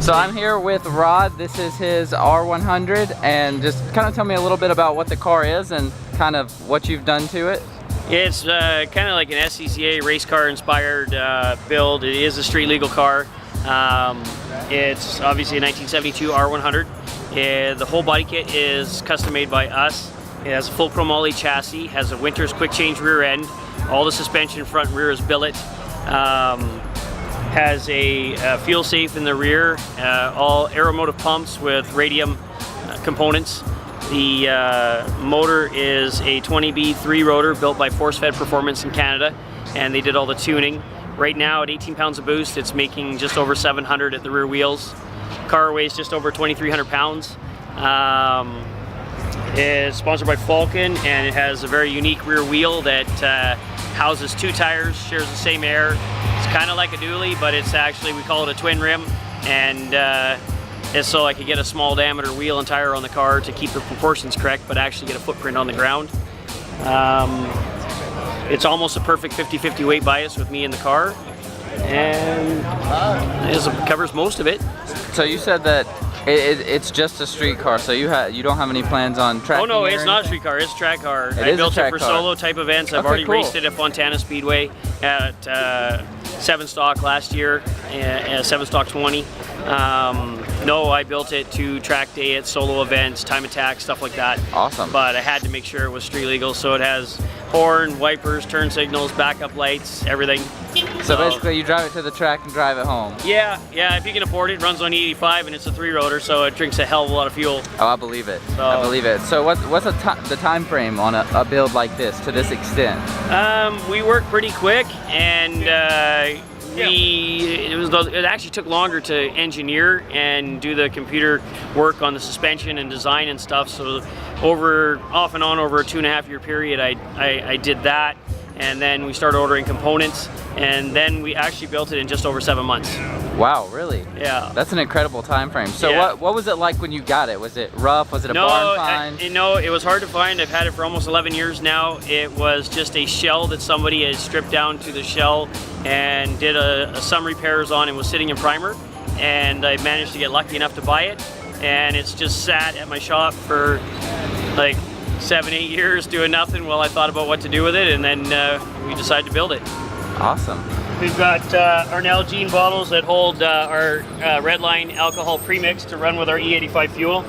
So I'm here with Rod. This is his R100, and just kind of tell me a little bit about what the car is and kind of what you've done to it. It's kind of like an SCCA race car inspired build. It is a street legal car. It's obviously a 1972 R100. The whole body kit is custom made by us. It has a full chrome ollie chassis, has a winter's quick change rear end. All the suspension front and rear is billet. Has a fuel safe in the rear, all aeromotive pumps with radium components. The motor is a 20B3 rotor built by Force Fed Performance in Canada, and they did all the tuning. Right now at 18 pounds of boost, it's making just over 700 at the rear wheels. Car weighs just over 2,300 pounds. It's sponsored by Falcon, and it has a very unique rear wheel that houses two tires, shares the same air. It's kind of like a dually, but it's actually, we call it a twin rim, and it's so I could get a small diameter wheel and tire on the car to keep the proportions correct, but actually get a footprint on the ground. It's almost a perfect 50-50 weight bias with me in the car, and it covers most of it. So you said that it's just a street car, so you don't have any plans on tracking? Oh no, it it's not a street car, it's a track car. I built it for solo type events. I've already raced it at Fontana Speedway at 7 stock last year, 7 stock 20. No, I built it to track day at solo events, time attack, stuff like that. Awesome. But I had to make sure it was street legal, so it has horn, wipers, turn signals, backup lights, everything. So basically you drive it to the track and drive it home? Yeah, if you can afford it. It runs on E85 and it's a 3-rotor, so it drinks a hell of a lot of fuel. Oh, I believe it. I believe it. So what's the time frame on a build like this, to this extent? We work pretty quick, and it actually took longer to engineer and do the computer work on the suspension and design and stuff. So off and on over a 2.5-year period, I did that, and then we started ordering components, and then we actually built it in just over 7 months. Wow, really? Yeah. That's an incredible time frame. So what was it like when you got it? Was it rough? Was it a barn find? No, it was hard to find. I've had it for almost 11 years now. It was just a shell that somebody had stripped down to the shell and did some repairs on, and was sitting in primer. And I managed to get lucky enough to buy it. And it's just sat at my shop for like 7-8 years doing nothing while I thought about what to do with it, and then we decided to build it. Awesome. We've got our Nalgene bottles that hold our Redline alcohol premix to run with our E85 fuel.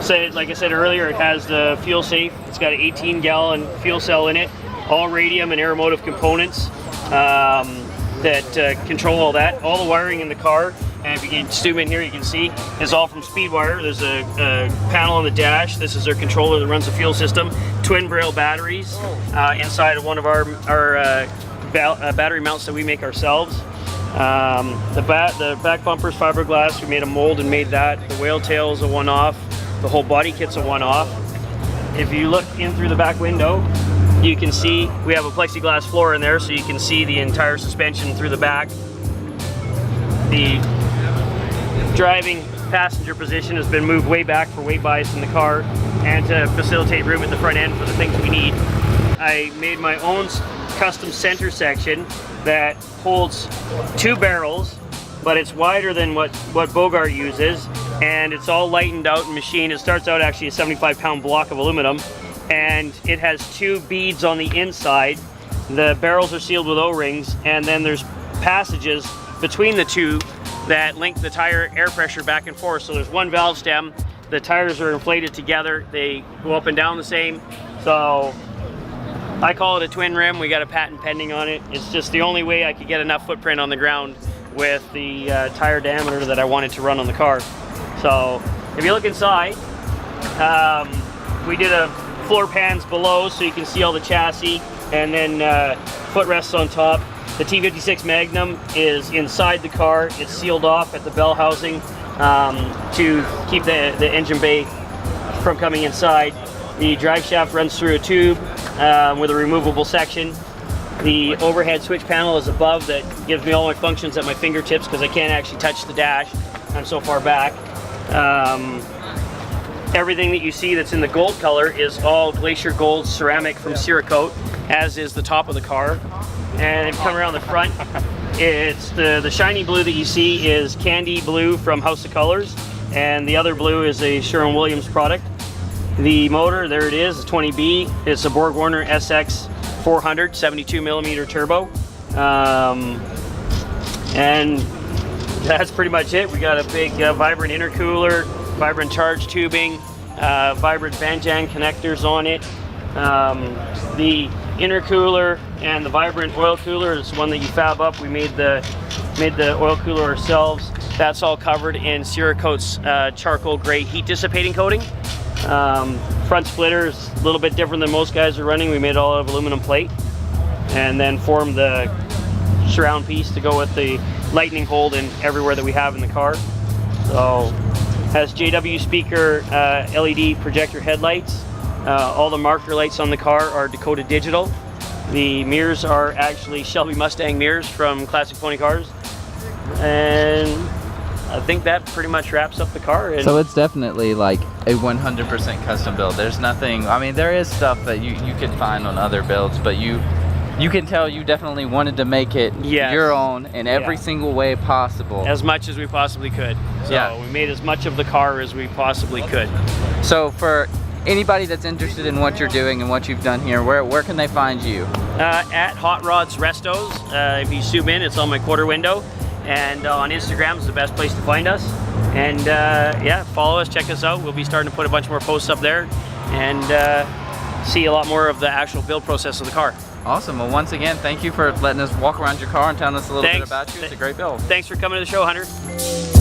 So, like I said earlier, it has the fuel safe. It's got an 18-gallon fuel cell in it, all radium and aeromotive components that control all that. All the wiring in the car, and if you can zoom in here, you can see, is all from Speedwire. There's a panel on the dash. This is our controller that runs the fuel system. Twin braille batteries inside of one of our battery mounts that we make ourselves. The back bumper's fiberglass. We made a mold and made that. The whale tail is a one-off. The whole body kit's a one-off. If you look in through the back window, you can see we have a plexiglass floor in there, so you can see the entire suspension through the back. The driving passenger position has been moved way back for weight bias in the car and to facilitate room at the front end for the things we need. I made my own custom center section that holds 2 barrels, but it's wider than what Bogart uses, and it's all lightened out and machined. It starts out actually a 75-pound block of aluminum, and it has 2 beads on the inside. The barrels are sealed with O-rings, and then there's passages between the 2 that link the tire air pressure back and forth. So there's one valve stem, the tires are inflated together, they go up and down the same. So I call it a twin rim. We got a patent pending on it. It's just the only way I could get enough footprint on the ground with the tire diameter that I wanted to run on the car. So if you look inside, we did a floor pans below so you can see all the chassis, and then footrests on top. The T56 Magnum is inside the car. It's sealed off at the bell housing to keep the engine bay from coming inside. The drive shaft runs through a tube with a removable section. The overhead switch panel is above that gives me all my functions at my fingertips because I can't actually touch the dash. I'm so far back. Everything that you see that's in the gold color is all Glacier Gold ceramic from Cerakote, as is the top of the car. And if you come around the front, it's the shiny blue that you see is Candy Blue from House of Colors, and the other blue is a Sherwin-Williams product. The motor, there it is, 20B. It's a Borg-Warner SX 400 72mm turbo. And that's pretty much it. We got a big vibrant intercooler, vibrant charge tubing, vibrant Banjang connectors on it. The intercooler and the vibrant oil cooler is one that you fab up. We made the oil cooler ourselves. That's all covered in Cerakote's charcoal gray heat dissipating coating. Front splitter is a little bit different than most guys are running. We made it all out of aluminum plate and then formed the surround piece to go with the lightning hold in everywhere that we have in the car. So has JW speaker LED projector headlights. All the marker lights on the car are Dakota Digital. The mirrors are actually Shelby Mustang mirrors from Classic Pony Cars. And I think that pretty much wraps up the car. And so it's definitely like a 100% custom build. There's nothing, I mean, there is stuff that you can find on other builds, but you can tell you definitely wanted to make it your own in every single way possible. As much as we possibly could. So we made as much of the car as we possibly could. So for anybody that's interested in what you're doing and what you've done here, where can they find you? At Hot Rods Restos. If you zoom in, it's on my quarter window. And on Instagram is the best place to find us. And yeah, follow us, check us out. We'll be starting to put a bunch more posts up there and see a lot more of the actual build process of the car. Awesome. Well, once again, thank you for letting us walk around your car and telling us a little bit about you. It's a great build. Thanks for coming to the show, Hunter.